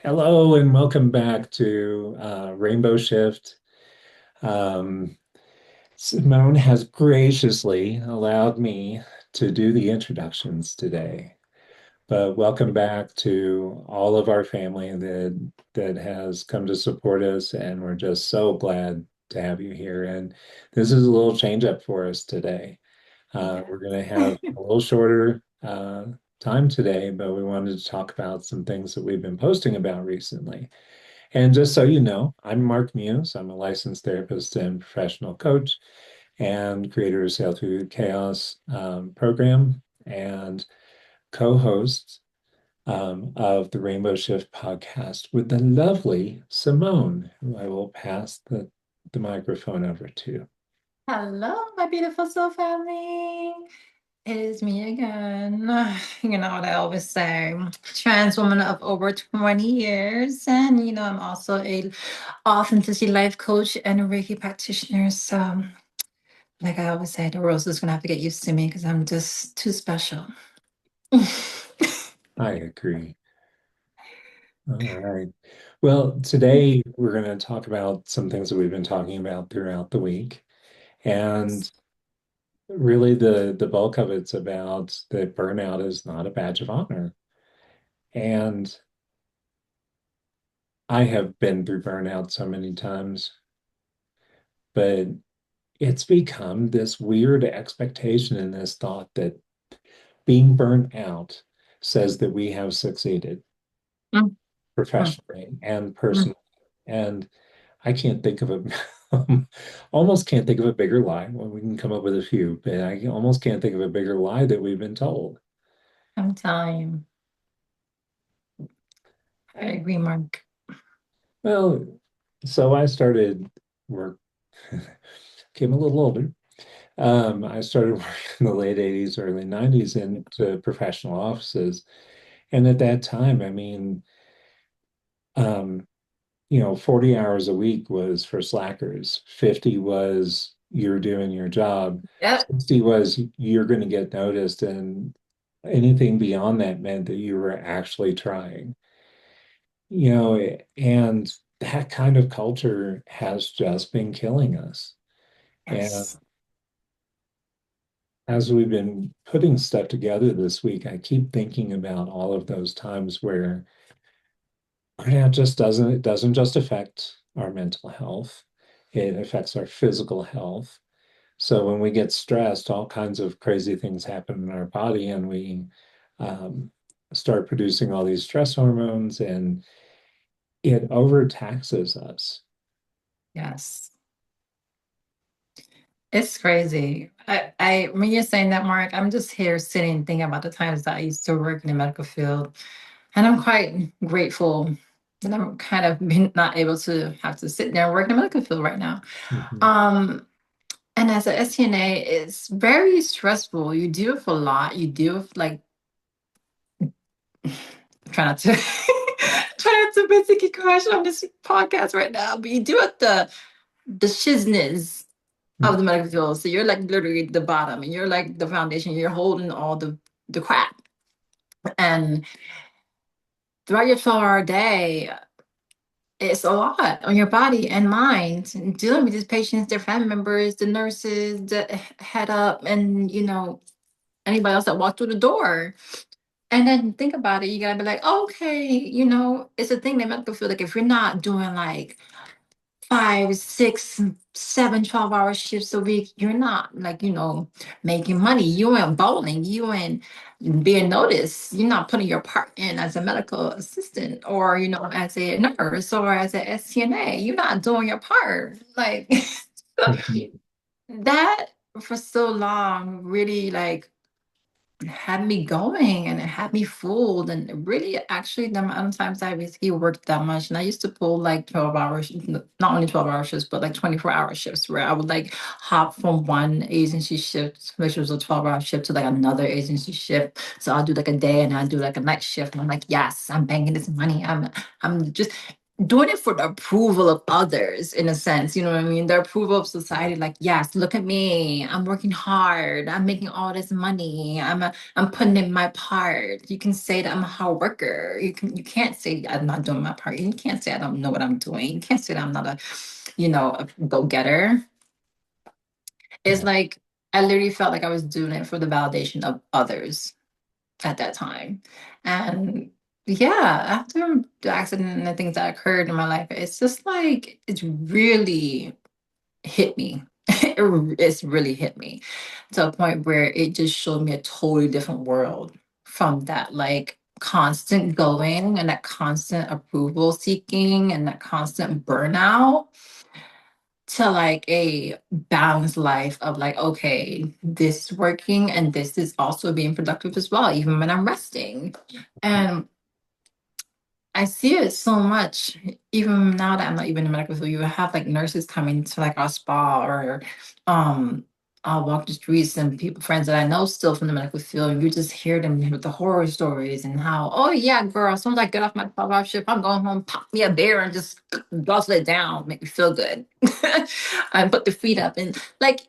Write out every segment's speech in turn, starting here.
Hello and welcome back to Rainbow Shift. Um, Simone has graciously allowed me to do the introductions today. But welcome back to all of our family that has come to support us, and we're just so glad to have you here. And this is a little change up for us today. Yeah. We're going to have a little shorter time today, but we wanted to talk about some things that we've been posting about recently. And just so you know, I'm Mark Muse. I'm a licensed therapist and professional coach and creator of Sail Through Chaos program and co-host of the Rainbow Shift podcast with the lovely Simone, who I will pass the microphone over to. Hello, my beautiful soul family. It is me again. You know what I always say, trans woman of over 20 years. And, I'm also a authenticity life coach and a Reiki practitioner. So, like I always say, the world's just going to have to get used to me because I'm just too special. I agree. All right. Well, today we're going to talk about some things that we've been talking about throughout the week. And really the bulk of it's about that burnout is not a badge of honor. And I have been through burnout so many times, but it's become this weird expectation and this thought that being burnt out says that we have succeeded Mm, mm, professionally and mm. personally. And I can't think of a almost can't think of a bigger lie. Well, we can come up with a few, but I almost can't think of a bigger lie that we've been told. I'm telling you. I agree, Mark. Well, so I started work, came a little older. I started working in the late 80s, early 90s into professional offices. And at that time, I mean, um, 40 hours a week was for slackers. 50 was you're doing your job. Yep. 60 was you're going to get noticed. And anything beyond that meant that you were actually trying. And that kind of culture has just been killing us. And Yes. as we've been putting stuff together this week, I keep thinking about all of those times where burnout just it doesn't just affect our mental health, it affects our physical health. So when we get stressed, all kinds of crazy things happen in our body, and we um, start producing all these stress hormones, and it overtaxes us. Yes. It's crazy. When you're saying that, Mark, I'm just here sitting thinking about the times that I used to work in the medical field, and I'm quite grateful that I'm kind of been not able to have to sit there and work in the medical field right now. Mhm. Um, and as a STNA, it's very stressful. You deal with a lot. You deal with like try not to try not to basically crash on this podcast right now, but you deal with the shizness of the medical field. So you're like literally the bottom and you're like the foundation. You're holding all the crap. And throughout your 12-hour day, it's a lot on your body and mind. And dealing with these patients, their family members, the nurses, the head up, and anybody else that walked through the door. And then think about it, you gotta be like, okay, it's a thing that medical field. Like if you're not doing like 5, 6, 7, 12-hour shifts a week, you're not like, making money. You ain't bowling, you ain't being noticed. You're not putting your part in as a medical assistant or, as a nurse or as a STNA. You're not doing your part. Like that for so long really like had me going and it had me fooled and really actually the amount of times I basically worked that much and I used to pull like 12 hours, not only 12-hour shifts but like 24-hour shifts where I would like hop from one agency shift which was a 12-hour shift to like another agency shift, so I'll do like a day and I'll do like a night shift and I'm like, yes, I'm banking this money. I'm just doing it for the approval of others, in a sense, you know what I mean? The approval of society, like, yes, look at me, I'm working hard, I'm making all this money, I'm putting in my part. You can say that I'm a hard worker. You can't say I'm not doing my part. You can't say I don't know what I'm doing. You can't say that I'm not a, a go-getter. It's Yeah. like I literally felt like I was doing it for the validation of others at that time. And yeah, after the accident and the things that occurred in my life, it's just like it's really hit me. It's really hit me to a point where it just showed me a totally different world from that like constant going and that constant approval seeking and that constant burnout to like a balanced life of like, okay, this is working and this is also being productive as well, even when I'm resting. And I see it so much, even now that I'm not even in medical field. You have like nurses coming to like our spa or um I'll walk the streets and people, friends that I know still from the medical field, and you just hear them with the horror stories and how, oh yeah, girl, as soon as I get off my 12-hour shift, I'm going home, pop me a beer and just guzzle it down, make me feel good. And put the feet up. And like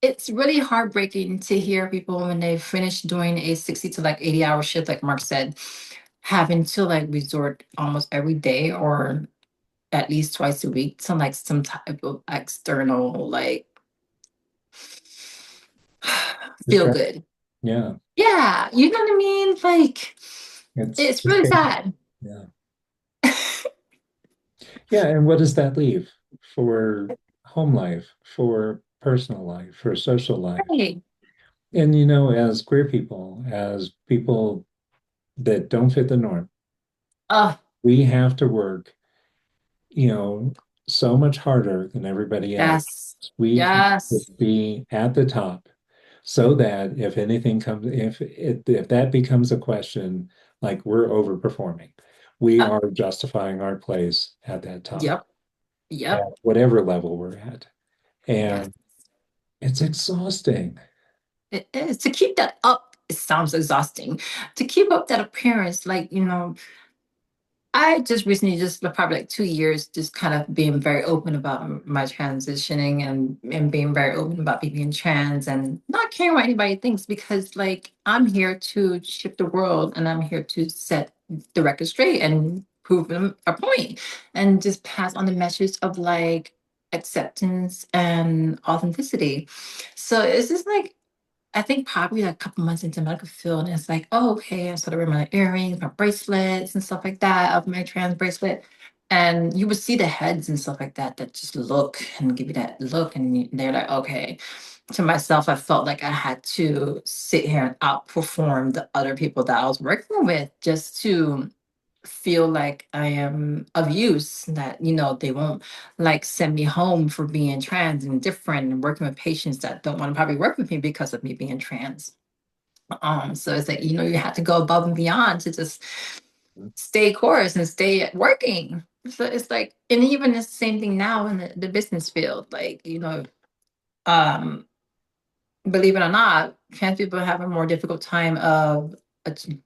it's really heartbreaking to hear people when they finish doing a 60 to like 80-hour shift, like Mark said, having to like resort almost every day or at least twice a week to like some type of external like feel Distract. good. Yeah. Yeah, you know what I mean? Like It's it's really just, sad. yeah. Yeah. And what does that leave for home life, for personal life, for social life? Right. And, as queer people, as people that don't fit the norm, Oh, we have to work, you know, so much harder than everybody else. yes. We have to Yes. be at the top so that if anything comes, if that becomes a question, like we're overperforming, we Uh, are justifying our place at that top, yep. at Yep. whatever level we're at. Yes. And it's exhausting. It is. To keep that up, it sounds exhausting. To keep up that appearance, like, I just recently, just probably like 2 years, just kind of being very open about my transitioning and being very open about me being trans and not caring what anybody thinks because, like, I'm here to shift the world and I'm here to set the record straight and prove them a point and just pass on the message of like acceptance and authenticity. So it's just like, I think probably like a couple months into medical field, and it's like, oh, okay, I started wearing my earrings, my bracelets, and stuff like that of my trans bracelet. And you would see the heads and stuff like that that just look and give you that look, and they're like, okay. To myself, I felt like I had to sit here and outperform the other people that I was working with just to feel like I am of use, that, they won't like send me home for being trans and different and working with patients that don't want to probably work with me because of me being trans. So it's like, you have to go above and beyond to just stay course and stay working. So it's like, and even the same thing now in the business field, like, um, believe it or not, trans people have a more difficult time of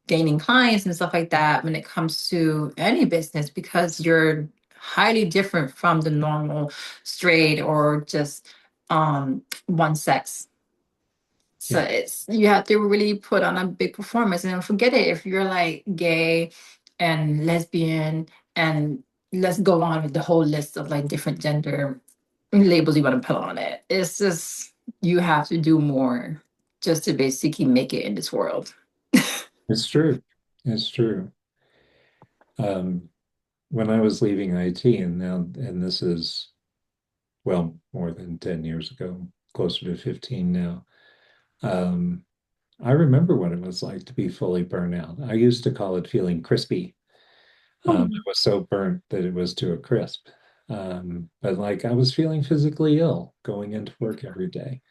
gaining clients and stuff like that when it comes to any business because you're highly different from the normal straight or just one sex. So Yeah, it's you have to really put on a big performance and forget it if you're like gay and lesbian and let's go on with the whole list of like different gender labels you want to put on it. It's just you have to do more just to basically make it in this world. it's true. It's true. Um, when I was leaving IT, and this is, well, more than 10 years ago, closer to 15 now. Um, I remember what it was like to be fully burnt out. I used to call it feeling crispy. It was so burnt that it was to a crisp. But like I was feeling physically ill going into work every day.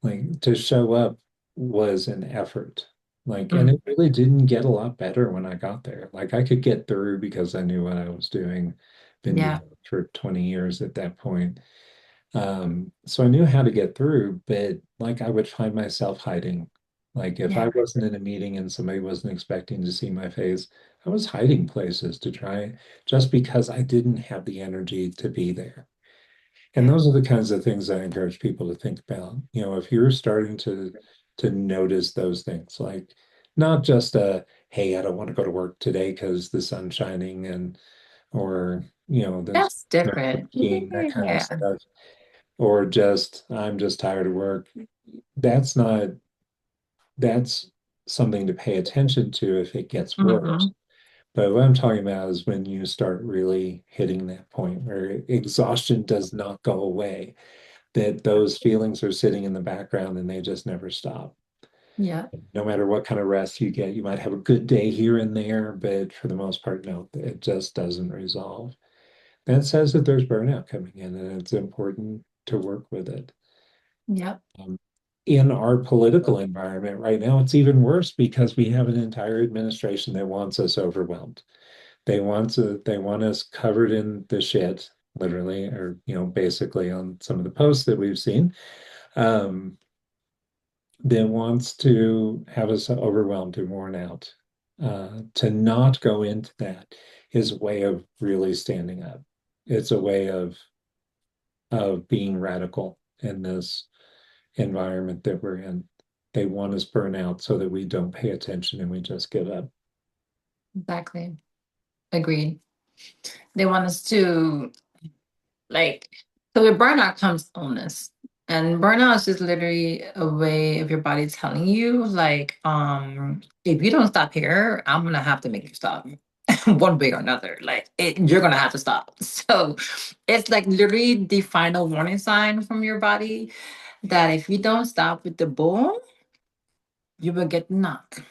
Like to show up was an effort. Like, and Mm, it really didn't get a lot better when I got there. Like I could get through because I knew what I was doing. Been doing yeah. it for 20 years at that point. So I knew how to get through, but like I would find myself hiding Like if I Yeah. wasn't in a meeting and somebody wasn't expecting to see my face, I was hiding places to try just because I didn't have the energy to be there. And Yeah. those are the kinds of things I encourage people to think about. If you're starting to notice those things, like not just hey, I don't want to go to work today because the sun's shining and or there's That's no different. cooking, that kind of Yeah. stuff, or just I'm just tired of work. That's not that's something to pay attention to if it gets worse. Hmm. But what I'm talking about is when you start really hitting that point where exhaustion does not go away, that those feelings are sitting in the background and they just never stop. Yeah. No matter what kind of rest you get, you might have a good day here and there, but for the most part, no, it just doesn't resolve. That says that there's burnout coming in and it's important to work with it. Yep. Um, in our political environment right now, it's even worse because we have an entire administration that wants us overwhelmed. They want us covered in the shit, literally, or basically on some of the posts that we've seen. Um, that wants to have us overwhelmed and worn out. To not go into that is a way of really standing up. It's a way of being radical in this environment that we're in. They want us burn out so that we don't pay attention and we just give up. Exactly. Agreed. They want us to like, so with burnout comes illness. And burnout is just literally a way of your body telling you, like, if you don't stop here, I'm gonna have to make you stop one way or another. Like you're gonna have to stop. So it's like literally the final warning sign from your body that if you don't stop with the bull, you will get knocked.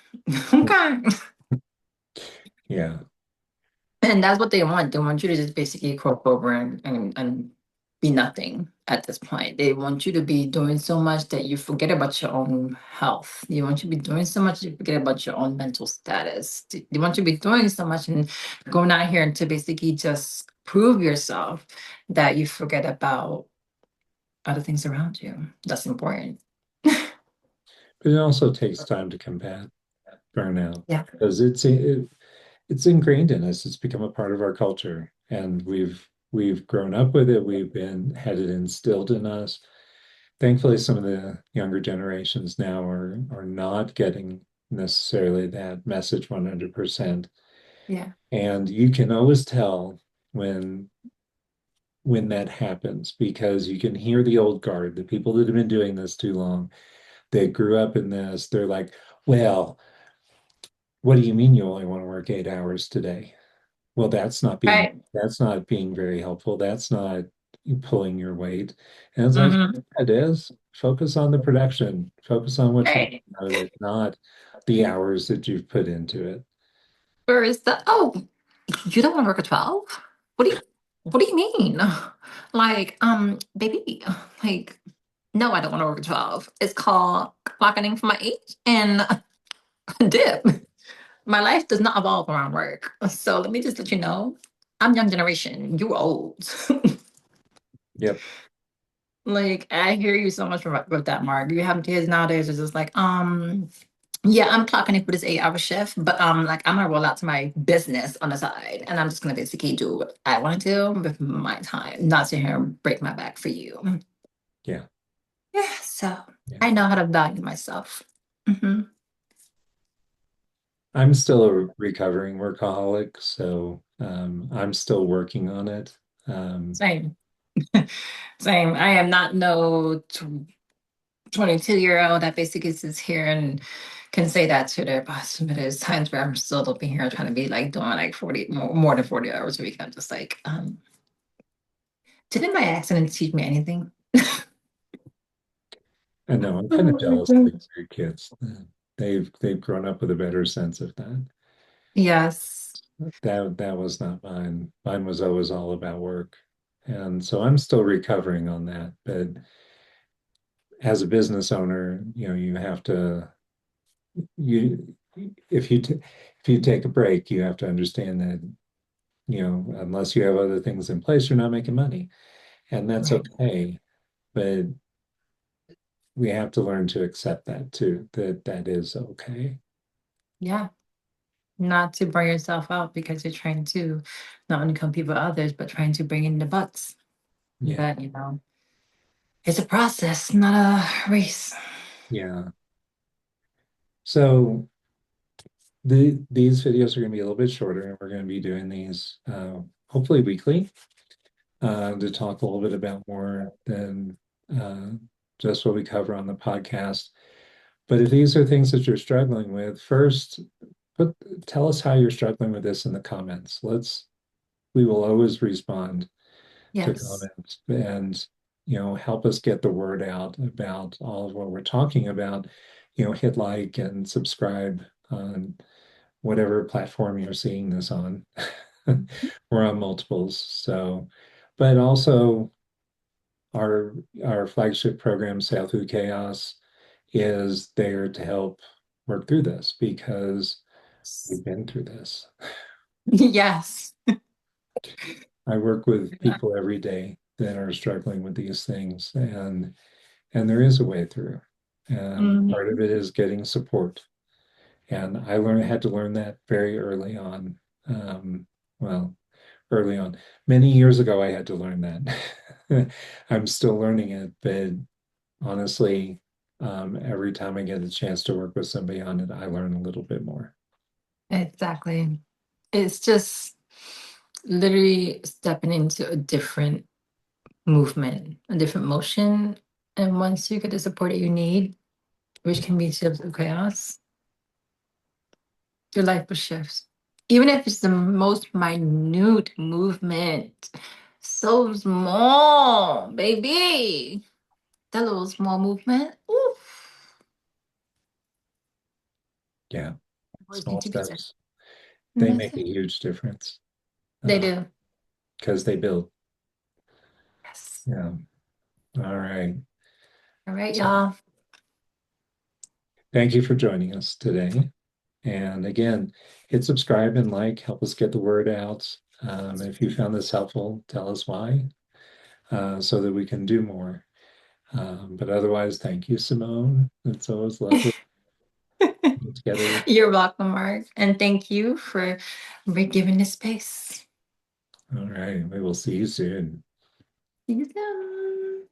Okay. Yeah. And that's what they want. They want you to just basically croak over and be nothing at this point. They want you to be doing so much that you forget about your own health. They want you to be doing so much you forget about your own mental status. They want you to be doing so much and going out here and to basically just prove yourself that you forget about other things around you. That's important. But it also takes time to combat burnout Yeah. because it's ingrained in us. It's become a part of our culture, and we've grown up with it. We've been had it instilled in us. Thankfully, some of the younger generations now are not getting necessarily that message 100%. Yeah. And you can always tell when when that happens because you can hear the old guard, the people that have been doing this too long. They grew up in this. They're like, well, what do you mean you only want to work 8 hours today? Well, Right. that's not being very helpful. That's not pulling your weight. And it's like, Mm-hmm. it is. Focus on the production. Focus on what you get Right. out of it, not the hours that you've put into it. Or is the you don't want to work at 12? What do you mean? Like, baby, like, no, I don't want to work at 12. It's called clocking for my age and dip. My life does not evolve around work. So let me just let you know, I'm young generation. You old. Yep. Like, I hear you so much with that, Mark. You have kids nowadays, it's just like, yeah, I'm clocking in for this 8 hour shift, but like I'm gonna roll out to my business on the side and I'm just gonna basically do what I want to do with my time, not sit here and break my back for you. Yeah. Yeah, so Yeah. I know how to value myself. Hmm. I'm still a recovering workaholic, so I'm still working on it. Um, Same. Same. I am not no 22-year-old that basically sits here and can say that to their boss. But there's times where I'm still up in here trying to be like doing like 40 more than 40 hours a week. I'm just like, didn't my accident teach me anything? I know I'm kind of jealous of Mhm. your kids. They've grown up with a better sense of that. Yes. That was not mine. Mine was always all about work. And so I'm still recovering on that. But as a business owner, you have to you if you t if you take a break, you have to understand that, unless you have other things in place, you're not making money. And that's Right. okay. But we have to learn to accept that too, that that is okay. Yeah. Not to burn yourself out because you're trying to not only compete with others, but trying to bring in the butts. Yeah. But, it's a process, not a race. Yeah. So these videos are going to be a little bit shorter, and we're going to be doing these hopefully weekly to talk a little bit about more than uh, just what we cover on the podcast. But if these are things that you're struggling with, first put tell us how you're struggling with this in the comments. We will always respond to Yes. comments and help us get the word out about all of what we're talking about. Hit like and subscribe on whatever platform you're seeing this on. We're on multiples. So, but also our our flagship program, Sail Through Chaos, is there to help work through this because we've been through this. Yes. I work with people every day that are struggling with these things, and there is a way through. Part of Mhm. it is getting support, and I had to learn that very early on. Well, early on, many years ago, I had to learn that. I'm still learning it, but honestly, every time I get a chance to work with somebody on it, I learn a little bit more. Exactly. It's just literally stepping into a different movement, a different motion. And once you get the support that you need, which can be shifts of chaos, your life will shift. Even if it's the most minute movement. So small, baby. That little small movement. Oof. Yeah, Always need small to be said. steps, they That's make a it. huge difference They do. because they build. Yes. Yeah. All right. All right, So y'all. thank you for joining us today. And again, hit subscribe and like, help us get the word out. If you found this helpful, tell us why, so that we can do more. But otherwise, thank you, Simone. It's always lovely to get together with You're welcome, Mark. And thank you for giving this space. you. All right. We will see you soon. See you soon.